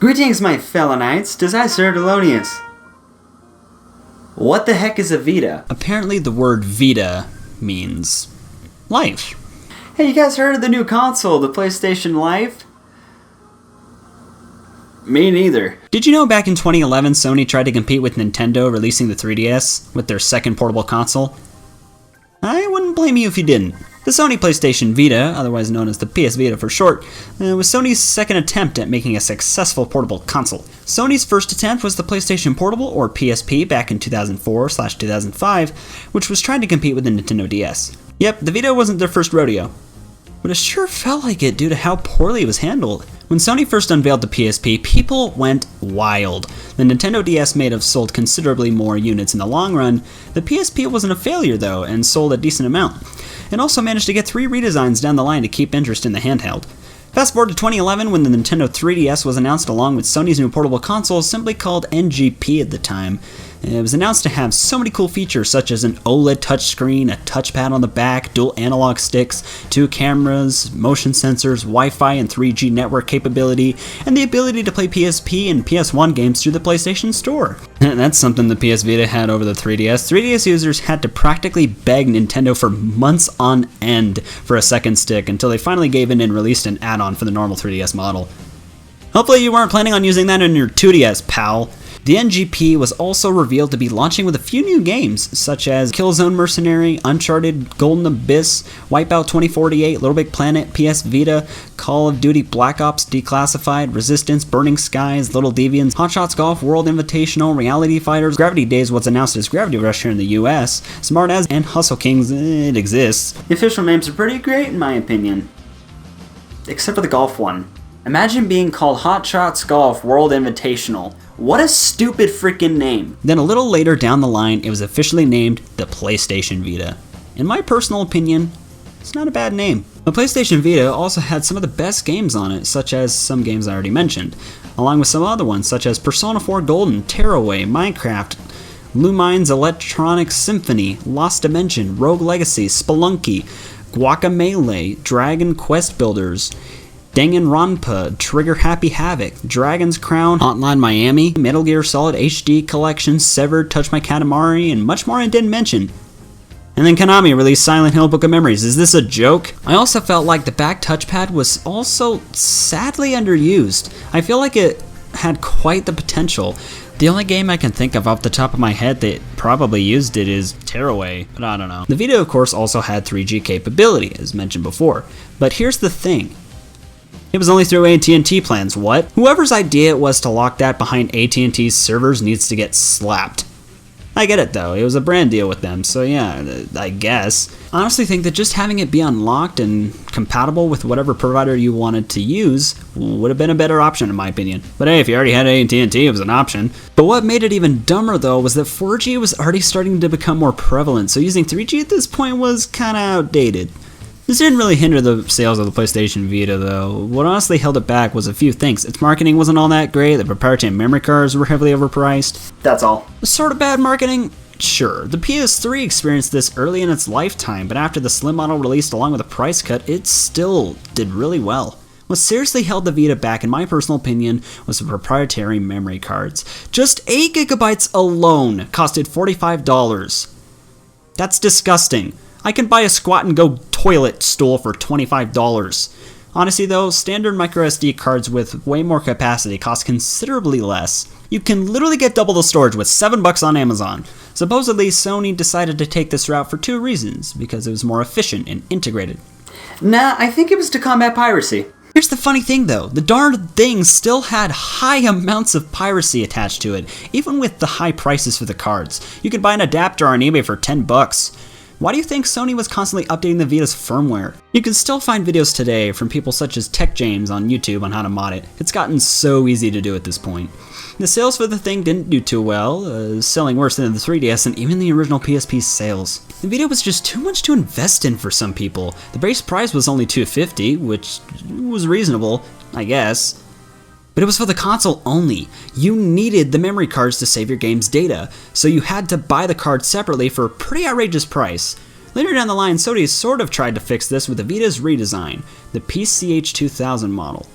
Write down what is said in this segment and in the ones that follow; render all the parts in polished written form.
Greetings, my fellow knights. Disaster Delonius. What the heck is a Vita? Apparently the word Vita means life. Hey, you guys heard of the new console, the PlayStation Life? Me neither. Did you know back in 2011 Sony tried to compete with Nintendo releasing the 3DS with their second portable console? I wouldn't blame you if you didn't. The Sony PlayStation Vita, otherwise known as the PSVita for short, was Sony's second attempt at making a successful portable console. Sony's first attempt was the PlayStation Portable, or PSP, back in 2004/2005, which was trying to compete with the Nintendo DS. Yep, the Vita wasn't their first rodeo, but it sure felt like it due to how poorly it was handled. When Sony first unveiled the PSP, people went wild. The Nintendo DS may have sold considerably more units in the long run. The PSP wasn't a failure though, and sold a decent amount. It also managed to get 3 redesigns down the line to keep interest in the handheld. Fast forward to 2011 when the Nintendo 3DS was announced along with Sony's new portable console, simply called NGP at the time. It was announced to have so many cool features such as an OLED touchscreen, a touchpad on the back, dual analog sticks, 2 cameras, motion sensors, Wi-Fi and 3G network capability, and the ability to play PSP and PS1 games through the PlayStation Store. That's something the PS Vita had over the 3DS. 3DS users had to practically beg Nintendo for months on end for a second stick until they finally gave in and released an add-on for the normal 3DS model. Hopefully you weren't planning on using that in your 2DS, pal. The NGP was also revealed to be launching with a few new games, such as Killzone Mercenary, Uncharted, Golden Abyss, Wipeout 2048, Little Big Planet, PS Vita, Call of Duty Black Ops Declassified, Resistance, Burning Skies, Little Deviants, Hot Shots Golf, World Invitational, Reality Fighters, Gravity Days, what's announced as Gravity Rush here in the US, Smart As, and Hustle Kings. It exists. The official names are pretty great in my opinion. Except for the golf one. Imagine being called Hot Shots Golf World Invitational. What a stupid freaking name. Then a little later down the line, it was officially named the PlayStation Vita. In my personal opinion, it's not a bad name. The PlayStation Vita also had some of the best games on it, such as some games I already mentioned, along with some other ones such as Persona 4 Golden, Tearaway, Minecraft, Lumines Electronic Symphony, Lost Dimension, Rogue Legacy, Spelunky, Guacamelee, Dragon Quest Builders, Danganronpa, Trigger Happy Havoc, Dragon's Crown, Hotline Miami, Metal Gear Solid HD Collection, Severed, Touch My Katamari, and much more I didn't mention. And then Konami released Silent Hill Book of Memories. Is this a joke? I also felt like the back touchpad was also sadly underused. I feel like it had quite the potential. The only game I can think of off the top of my head that probably used it is Tearaway, but I don't know. The Vita, of course, also had 3G capability, as mentioned before. But here's the thing. It was only through AT&T plans, what? Whoever's idea it was to lock that behind AT&T's servers needs to get slapped. I get it though, it was a brand deal with them, so yeah, I guess. I honestly think that just having it be unlocked and compatible with whatever provider you wanted to use would have been a better option in my opinion. But hey, if you already had AT&T, it was an option. But what made it even dumber though was that 4G was already starting to become more prevalent, so using 3G at this point was kinda outdated. This didn't really hinder the sales of the PlayStation Vita though. What honestly held it back was a few things. Its marketing wasn't all that great, the proprietary memory cards were heavily overpriced. That's all. Sort of bad marketing? Sure. The PS3 experienced this early in its lifetime, but after the Slim model released along with a price cut, it still did really well. What seriously held the Vita back, in my personal opinion, was the proprietary memory cards. Just 8 gigabytes alone costed $45. That's disgusting. I can buy a squat and go toilet stool for $25. Honestly though, standard microSD cards with way more capacity cost considerably less. You can literally get double the storage with $7 on Amazon. Supposedly, Sony decided to take this route for 2 reasons, because it was more efficient and integrated. Nah, I think it was to combat piracy. Here's the funny thing though, the darn thing still had high amounts of piracy attached to it, even with the high prices for the cards. You could buy an adapter on eBay for $10. Why do you think Sony was constantly updating the Vita's firmware? You can still find videos today from people such as Tech James on YouTube on how to mod it. It's gotten so easy to do at this point. The sales for the thing didn't do too well, selling worse than the 3DS and even the original PSP's sales. The Vita was just too much to invest in for some people. The base price was only $250, which was reasonable, I guess. But it was for the console only. You needed the memory cards to save your game's data, so you had to buy the card separately for a pretty outrageous price. Later down the line, Sony sort of tried to fix this with the Vita's redesign, the PCH 2000 model.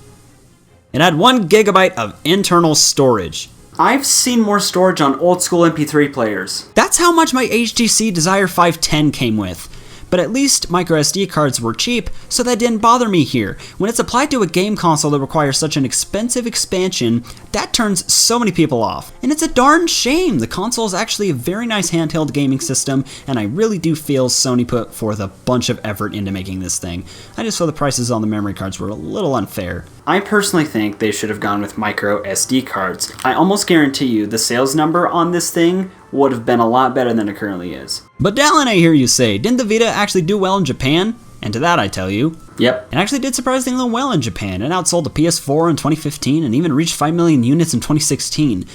It had 1 gigabyte of internal storage. I've seen more storage on old school MP3 players. That's how much my HTC Desire 510 came with. But at least microSD cards were cheap, so that didn't bother me here. When it's applied to a game console that requires such an expensive expansion, that turns so many people off. And it's a darn shame. The console is actually a very nice handheld gaming system, and I really do feel Sony put forth a bunch of effort into making this thing. I just feel the prices on the memory cards were a little unfair. I personally think they should have gone with micro SD cards. I almost guarantee you the sales number on this thing would have been a lot better than it currently is. But Dallin, I hear you say, didn't the Vita actually do well in Japan? And to that I tell you, yep. It actually did surprisingly well in Japan. It outsold the PS4 in 2015 and even reached 5 million units in 2016.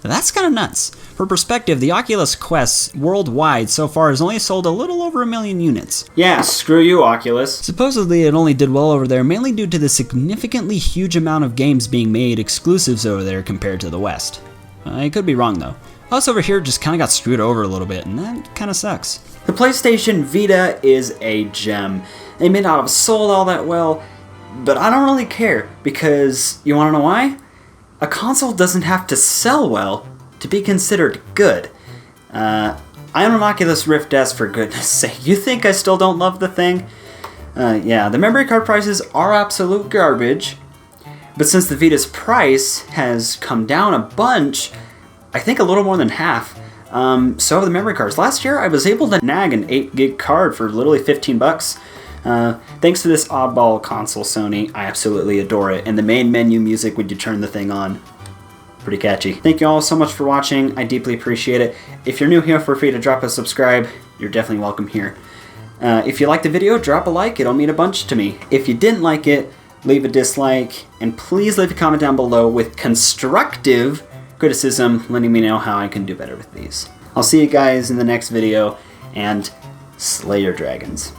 That's kind of nuts. For perspective, the Oculus Quest worldwide so far has only sold a little over 1 million units. Yeah, screw you, Oculus. Supposedly it only did well over there mainly due to the significantly huge amount of games being made exclusives over there compared to the West. I could be wrong though. Us over here just kind of got screwed over a little bit, and that kind of sucks. The PlayStation Vita is a gem. They may not have sold all that well, but I don't really care, because you want to know why? A console doesn't have to sell well to be considered good. I own an Oculus Rift S, for goodness sake. You think I still don't love the thing? Yeah, the memory card prices are absolute garbage, but since the Vita's price has come down a bunch, I think a little more than half, so have the memory cards. Last year I was able to nag an 8 gig card for literally 15 bucks. Thanks to this oddball console, Sony. I absolutely adore it. And the main menu music when you turn the thing on, pretty catchy. Thank you all so much for watching. I deeply appreciate it. If you're new here, feel free to drop a subscribe. You're definitely welcome here. If you liked the video, drop a like. It'll mean a bunch to me. If you didn't like it, leave a dislike. And please leave a comment down below with constructive criticism, letting me know how I can do better with these. I'll see you guys in the next video, and slay your dragons.